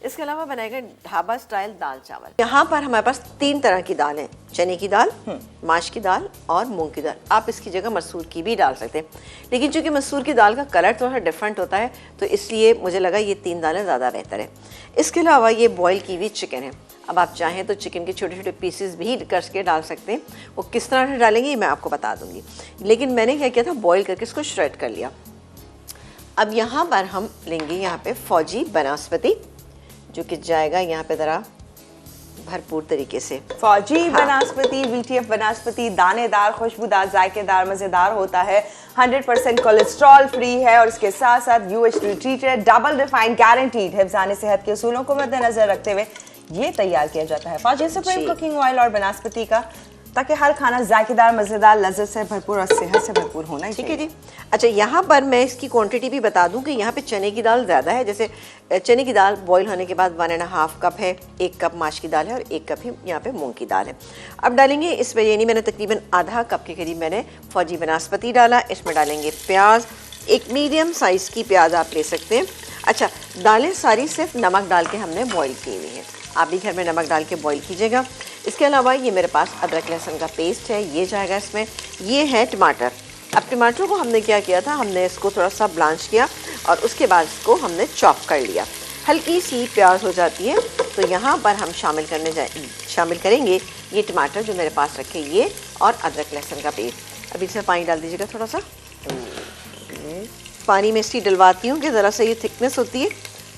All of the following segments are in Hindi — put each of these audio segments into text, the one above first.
इसके अलावा बनाएगा ढाबा स्टाइल दाल चावल। यहाँ पर हमारे पास 3 तरह की दाल है, चने की दाल, माश की दाल और मूंग की दाल। आप इसकी जगह मसूर की भी डाल सकते हैं, लेकिन चूंकि मसूर की दाल का कलर थोड़ा डिफरेंट होता है तो इसलिए मुझे लगा ये 3 दालें ज़्यादा बेहतर है। इसके अलावा ये बॉयल की हुई चिकन है। अब आप चाहें तो चिकन के छोटे छोटे पीसेस भी करके डाल सकते हैं। वो किस तरह से डालेंगे मैं आपको बता दूंगी, लेकिन मैंने क्या किया था, बॉईल करके इसको श्रेड कर लिया। अब यहाँ पर हम लेंगे यहाँ पे फौजी बनास्पति, जो कि जाएगा यहाँ पे ज़रा भरपूर तरीके से। फौजी बनास्पति, VTF बनास्पति दानेदार, खुशबूदार, जायकेदार, मज़ेदार होता है, 100% कोलेस्ट्रॉल फ्री है और इसके साथ साथ UHT treated, double refined, guaranteed. हिफ्ज़ाने सेहत के उसूलों को मद्देनजर रखते हुए ये तैयार किया जाता है फौजी सुप्रीम कुकिंग ऑयल और बनास्पति का, ताकि हर खाना जायकेदार, मज़ेदार, लज्जत से भरपूर और सेहत से भरपूर होना ही ठीक है जी। अच्छा, यहाँ पर मैं इसकी क्वांटिटी भी बता दूं कि यहाँ पे चने की दाल ज़्यादा है। जैसे चने की दाल बॉईल होने के बाद 1.5 कप है, 1 कप माश की दाल है और 1 कप ही यहाँ पे मूंग की दाल है। अब डालेंगे इसमें, यानी मैंने तकरीबन आधा कप के करीब मैंने फौजी बनास्पति डाला। इसमें डालेंगे प्याज, एक मीडियम साइज़ की प्याज आप ले सकते हैं। अच्छा, दालें सारी सिर्फ नमक डाल के हमने बॉईल की हुई हैं, आप भी घर में नमक डाल के बॉईल कीजिएगा। इसके अलावा ये मेरे पास अदरक लहसुन का पेस्ट है, ये जाएगा इसमें। ये है टमाटर। अब टमाटर को हमने क्या किया था, हमने इसको थोड़ा सा ब्लांच किया और उसके बाद इसको हमने चॉप कर लिया। हल्की सी प्याज हो जाती है तो यहाँ पर हम शामिल करेंगे ये टमाटर जो मेरे पास रखे, ये और अदरक लहसुन का पेस्ट। अब इसमें पानी डाल दीजिएगा थोड़ा सा। पानी में इसकी डलवाती हूँ कि ज़रा सा ये थिकनेस होती है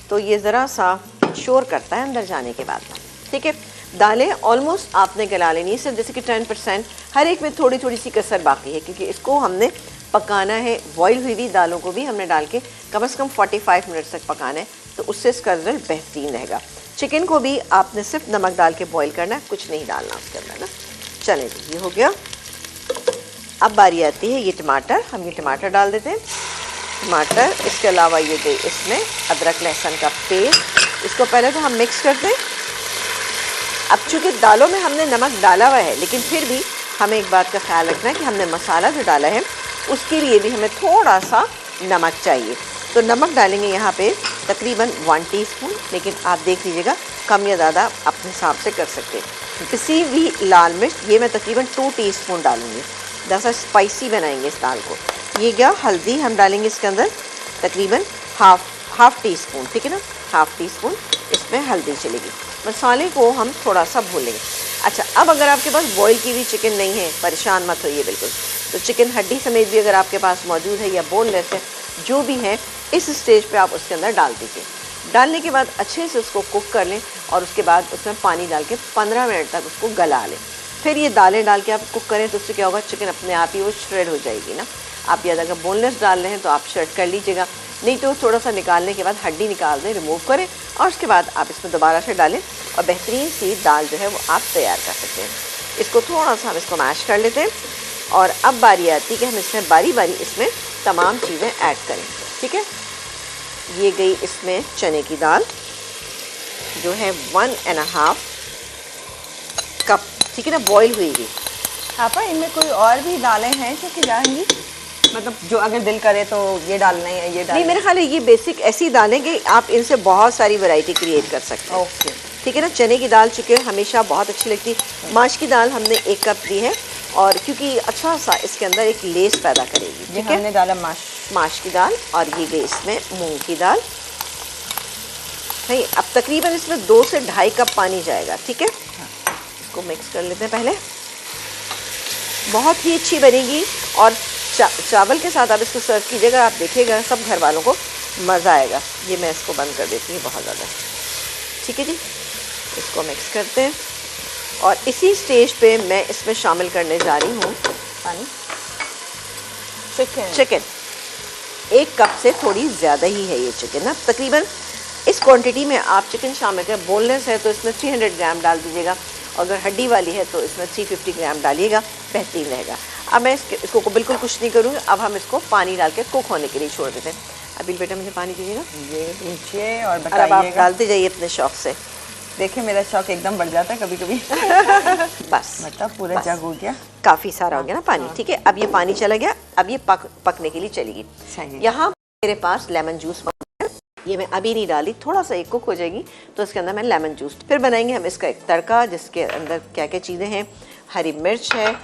तो ये ज़रा सा शोर करता है अंदर जाने के बाद। ठीक है, दालें ऑलमोस्ट आपने गला लेनी है, सिर्फ जैसे कि 10%, हर एक में थोड़ी थोड़ी सी कसर बाकी है, क्योंकि इसको हमने पकाना है। बॉईल हुई दालों को भी हमने डाल के कम से कम 45 मिनट तक पकाना है, तो उससे इसका रिजल्ट बेहतरीन रहेगा। चिकन को भी आपने सिर्फ नमक डाल के बॉईल करना है, कुछ नहीं डालना उसके अंदर ना। चलें जी, ये हो गया। अब बारी आती है ये टमाटर, हम ये टमाटर डाल देते हैं। टमाटर, इसके अलावा ये दे इसमें अदरक लहसुन का पेस्ट, इसको पहले तो हम मिक्स करते हैं। अब चूँकि दालों में हमने नमक डाला हुआ है, लेकिन फिर भी हमें एक बात का ख्याल रखना है कि हमने मसाला जो डाला है उसके लिए भी हमें थोड़ा सा नमक चाहिए। तो नमक डालेंगे यहाँ पे तकरीबन 1 टीस्पून, लेकिन आप देख लीजिएगा कम या ज़्यादा अपने हिसाब से कर सकते हैं। किसी भी लाल मिर्च, ये मैं तकरीबन 2 टीस्पून डालूँगी, ज़्यादा स्पाइसी बनाएंगे इस दाल को। ये क्या, हल्दी हम डालेंगे इसके अंदर तकरीबन हाफ टी स्पून, ठीक है ना, हाफ टी स्पून इसमें हल्दी चलेगी। मसाले को हम थोड़ा सा भूलेंगे। अच्छा, अब अगर आपके पास बॉईल की हुई चिकन नहीं है, परेशान मत होइए बिल्कुल, तो चिकन हड्डी समेत भी अगर आपके पास मौजूद है या बोनलेस है, जो भी है, इस स्टेज पे आप उसके अंदर डाल दीजिए। डालने के बाद अच्छे से उसको कुक कर लें और उसके बाद उसमें पानी डाल के 15 मिनट तक उसको गला लें। फिर ये दालें डाल के आप कुक करें तो उससे क्या होगा, चिकन अपने आप ही वो श्रेड हो जाएगी ना। आप या अगर बोनलेस डाल रहे हैं तो आप श्रेड कर लीजिएगा, नहीं तो थोड़ा सा निकालने के बाद हड्डी निकाल दें, रिमूव करें और उसके बाद आप इसमें दोबारा से डालें और बेहतरीन सी दाल जो है वो आप तैयार कर सकते हैं। इसको थोड़ा सा हम इसको मैश कर लेते हैं और अब बारी आती है कि हम इसमें बारी बारी इसमें तमाम चीज़ें ऐड करें। ठीक है, ये गई इसमें चने की दाल जो है 1.5 कप, ठीक है ना, बॉईल हुई हुई। आपा इनमें कोई और भी दालें हैं जो कि जाएंगी, मतलब जो अगर दिल करे तो ये डालना है, ये डालना? नहीं, मेरे ख्याल है ये बेसिक ऐसी दालें कि आप इनसे बहुत सारी वैरायटी क्रिएट कर सकते हैं। ओके, ठीक है ना। चने की दाल चूँकि हमेशा बहुत अच्छी लगती है। माश की दाल हमने 1 कप ली है और क्योंकि अच्छा सा इसके अंदर एक लेस पैदा करेगी। ठीक है, हमने डाला माश की दाल और ये गई इसमें मूंग की दाल। नहीं, अब तकरीबन इसमें 2 से 2.5 कप पानी जाएगा। ठीक है, इसको मिक्स कर लेते हैं पहले। बहुत ही अच्छी बनेगी और चावल के साथ आप इसको सर्व कीजिएगा, आप देखिएगा सब घर वालों को मज़ा आएगा। ये मैं इसको बंद कर देती हूँ बहुत ज़्यादा। ठीक है जी, इसको मिक्स करते हैं और इसी स्टेज पे मैं इसमें शामिल करने जा रही हूँ पानी, चिकन। 1 कप से थोड़ी ज़्यादा ही है ये चिकन ना, तकरीबन इस क्वांटिटी में आप चिकन शामिल करें। बोनलेस है तो इसमें 300 ग्राम डाल दीजिएगा, अगर हड्डी वाली है तो इसमें 350 ग्राम डालिएगा, बेहतरीन रहेगा। अब मैं इसको बिल्कुल कुछ नहीं करूँगी, अब हम इसको पानी डाल के कुक होने के लिए छोड़ देते हैं। अभी बेटा मुझे पानी दीजिएगा, ये नीचे और बताइएगा। अब आप डालते जाइए अपने शौक से। देखिए मेरा शौक एकदम बढ़ जाता है कभी कभी। बस मतलब पूरा जग हो गया, काफ़ी सारा हो गया ना पानी। ठीक है, अब ये पानी चला गया, अब ये पकने के लिए चलेगी। यहाँ मेरे पास लेमन जूस ये मैं अभी नहीं डाली, थोड़ा सा एक कुक हो जाएगी तो उसके अंदर मैं लेमन जूस। फिर बनाएंगे हम इसका एक तड़का, जिसके अंदर क्या क्या चीज़ें हैं। हरी मिर्च है,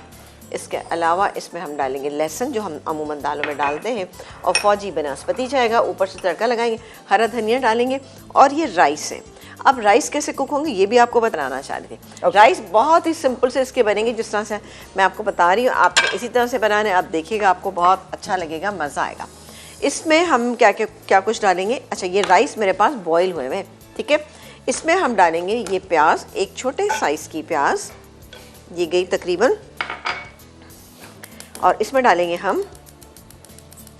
इसके अलावा इसमें हम डालेंगे लहसुन, जो हम अमूमन दालों में डालते हैं, और फौजी बनास्पति जाएगा, ऊपर से तड़का लगाएंगे, हरा धनिया डालेंगे, और ये राइस है। अब राइस कैसे कुक होंगे ये भी आपको बताना चाह रही थी। राइस बहुत ही सिंपल से इसके बनेंगे, जिस तरह से मैं आपको बता रही हूँ, आप इसी तरह से बनाने, आप देखिएगा आपको बहुत अच्छा लगेगा, मज़ा आएगा। इसमें हम क्या कुछ डालेंगे। अच्छा, ये राइस मेरे पास बॉईल हुए हैं, ठीक है। इसमें हम डालेंगे ये प्याज, एक छोटे साइज़ की प्याज, ये गई तकरीबन, और इसमें डालेंगे हम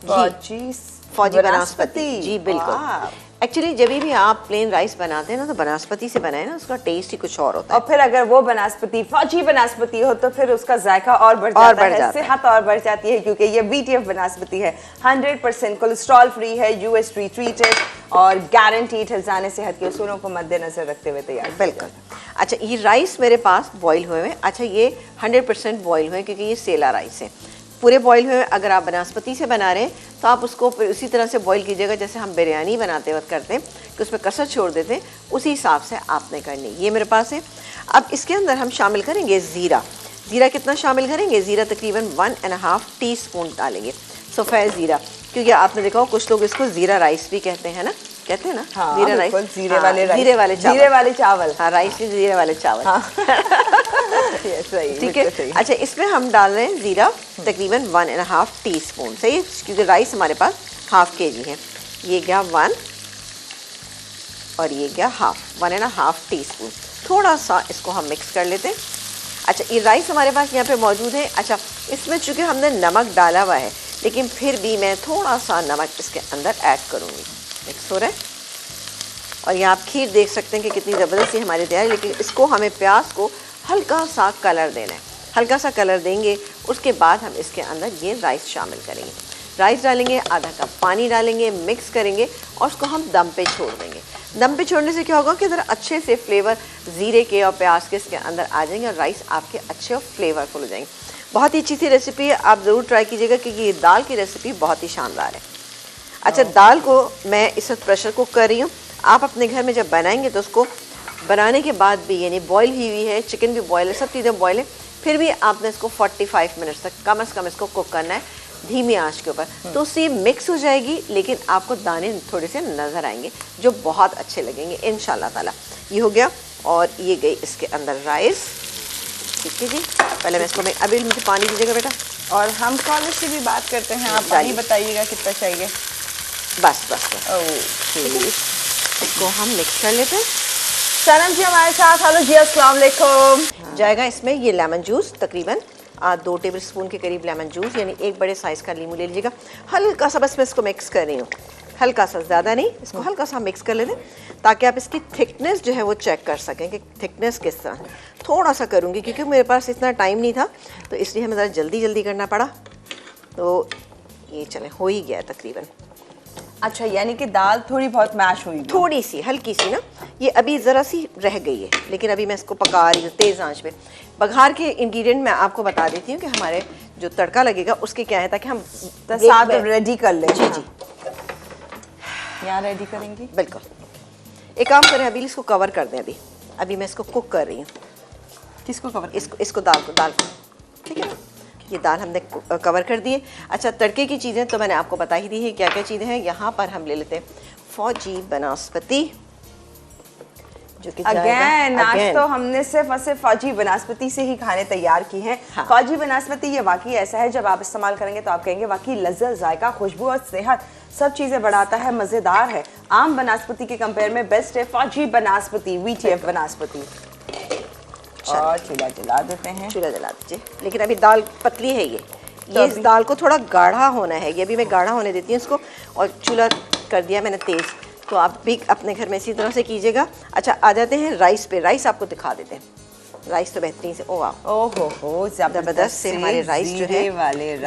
फौजी बनास्पति। जी बिल्कुल। एक्चुअली जब भी आप प्लेन राइस बनाते हैं ना, तो बनास्पति से बनाए ना, उसका टेस्ट ही कुछ और होता है। और फिर अगर वो बनास्पति फौजी बनास्पति हो तो फिर उसका जायका और बढ़ जाता है, सेहत और बढ़ जाती है, क्योंकि ये BTF बनास्पति है, 100% कोलेस्ट्रॉल फ्री है, US ट्रीटेड और गारंटीड हिफ्ज़ाने सेहत के उसूलों को मद्देनजर रखते हुए तैयार। बिल्कुल। अच्छा, ये राइस मेरे पास बॉईल हुए हैं। अच्छा, ये 100% बॉईल हुए, क्योंकि ये सेला राइस है, पूरे बॉईल हुए। अगर आप बनास्पति से बना रहे हैं तो आप उसको उसी तरह से बॉईल कीजिएगा जैसे हम बिरयानी बनाते वक्त करते हैं, कि उसमें कसर छोड़ देते हैं, उसी हिसाब से आपने करनी। ये मेरे पास है। अब इसके अंदर हम शामिल करेंगे ज़ीरा। ज़ीरा कितना शामिल करेंगे? ज़ीरा तकरीबन 1.5 टीस्पून डालेंगे, सफ़ेद ज़ीरा, क्योंकि आपने देखा हो कुछ लोग इसको ज़ीरा राइस भी कहते हैं ना, कहते हैं ना। हाँ, ज़ीरा राइस, जीरे वाले चावल। हाँ, राइस भी ज़ीरे वाले चावल। ठीक है। अच्छा, इसमें हम डाल रहे हैं ज़ीरा तकरीबन 1.5 टीस्पून, सही है, क्योंकि राइस हमारे पास ½ kg है। ये गया 1 और ये गया ½ 1.5 टीस्पून। थोड़ा सा इसको हम मिक्स कर लेते हैं। अच्छा, ये राइस हमारे पास यहाँ पे मौजूद है। अच्छा, इसमें चूँकि हमने नमक डाला हुआ है, लेकिन फिर भी मैं थोड़ा सा नमक इसके अंदर ऐड करूँगी। मिक्स हो रहा है, और यहाँ आप खीर देख सकते हैं कि कितनी ज़बरदस्त है हमारी तैयारी। लेकिन इसको हमें प्याज को हल्का सा कलर देना है, हल्का सा कलर देंगे, उसके बाद हम इसके अंदर ये राइस शामिल करेंगे। राइस डालेंगे, आधा कप पानी डालेंगे, मिक्स करेंगे, और उसको हम दम पे छोड़ देंगे। दम पे छोड़ने से क्या होगा कि इधर अच्छे से फ्लेवर ज़ीरे के और प्याज के इसके अंदर आ जाएंगे, और राइस आपके अच्छे और फ्लेवरफुल हो जाएंगे। बहुत ही अच्छी सी रेसिपी है, आप ज़रूर ट्राई कीजिएगा, क्योंकि ये दाल की रेसिपी बहुत ही शानदार है। अच्छा, दाल को मैं इस वक्त प्रेशर कुक कर रही हूँ। आप अपने घर में जब बनाएंगे तो उसको बनाने के बाद भी, यानी बॉईल हुई है, चिकन भी बॉयल है, सब चीज़ें बॉयल है, फिर भी आपने इसको 45 मिनट्स तक कम से कम इसको कुक करना है धीमी आंच के ऊपर। तो उससे मिक्स हो जाएगी, लेकिन आपको दाने थोड़े से नज़र आएंगे जो बहुत अच्छे लगेंगे इंशाल्लाह ताला। ये हो गया, और ये गई इसके अंदर राइस। ठीक है जी, पहले मैं इसको अभी मुझे पानी दीजिएगा बेटा। और हम कॉलेज से भी बात करते हैं, आप पानी बताइएगा कितना चाहिए। बस बस इसको हम मिक्स कर लेते हैं। सनम जी हमारे साथ, हेलो जी, अस्सलाम वालेकुम। जाएगा इसमें ये लेमन जूस, तकरीबन 2 टेबल स्पून के करीब लेमन जूस, यानी एक बड़े साइज़ का नींबू ले लीजिएगा। हल्का सा बस मैं इसको मिक्स कर रही हूँ, हल्का सा, ज़्यादा नहीं, इसको हल्का सा मिक्स कर लेते हैं, ताकि आप इसकी थिकनेस जो है वो चेक कर सकें कि थिकनेस किस तरह। थोड़ा सा करूँगी क्योंकि मेरे पास इतना टाइम नहीं था, तो इसलिए हमें ज़रा जल्दी करना पड़ा। तो ये चले, हो ही गया तकरीबन। अच्छा, यानी कि दाल थोड़ी बहुत मैश हुई, थोड़ी सी हल्की सी ना, ये अभी ज़रा सी रह गई है, लेकिन अभी मैं इसको पका रही हूँ तेज़ आंच पे। बघार के इंग्रेडिएंट मैं आपको बता देती हूँ कि हमारे जो तड़का लगेगा उसके क्या है, ताकि हम साथ रेडी कर लें। जी जी, यहाँ रेडी करेंगी। बिल्कुल। एक काम करें, अभी इसको कवर कर दें। अभी मैं इसको कुक कर रही हूँ। किसको कवर? इसको दाल को, ठीक है ना। ये दाल हमने कवर कर दिए। अच्छा, तड़के की चीज़ें तो मैंने आपको बता ही दी है क्या क्या चीज़ें हैं। यहाँ पर हम ले लेते हैं फौजी बनास्पति, जो कि अगेन आज तो हमने सिर्फ और सिर्फ फौजी बनास्पति से ही खाने तैयार की हैं। हाँ। फौजी बनास्पति ये वाकई ऐसा है, जब आप इस्तेमाल करेंगे तो आप कहेंगे वाकई लज्जत, जायका, खुशबू और सेहत सब चीज़ें बढ़ाता है, मज़ेदार है। आम बनास्पति के कंपेयर में बेस्ट है फौजी बनास्पति, BTF बनास्पति। और चूल्हा जला देते हैं। चूल्हा जला दीजिए, लेकिन अभी दाल पतली है ये इस दाल को थोड़ा गाढ़ा होना है। ये अभी मैं गाढ़ा होने देती हूँ इसको, और चूल्हा कर दिया मैंने तेज़। तो आप भी अपने घर में इसी तरह से कीजिएगा। अच्छा, आ जाते हैं राइस पे। राइस आपको दिखा देते हैं। राइस तो बेहतरीन से, ओहो ज़बरदस्त से हमारे राइस जो है,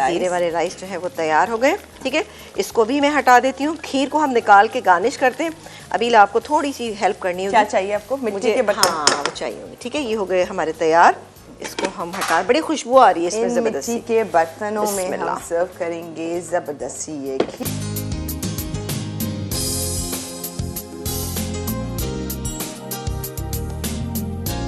जीरे वाले राइस जो है वो तैयार हो गए। ठीक है, इसको भी मैं हटा देती हूँ। खीर को हम निकाल के गार्निश करते हैं। अभी आपको थोड़ी सी हेल्प करनी होगी। क्या चाहिए आपको? मिट्टी के बर्तन। हाँ, वो चाहिए होगी। ठीक है, ये हो गए हमारे तैयार। इसको हम हटा, बड़ी खुशबू आ रही है इसमें ज़बरदस्त। मिट्टी के बर्तनों में हम सर्व करेंगे ज़बरदस्ती ये खीर।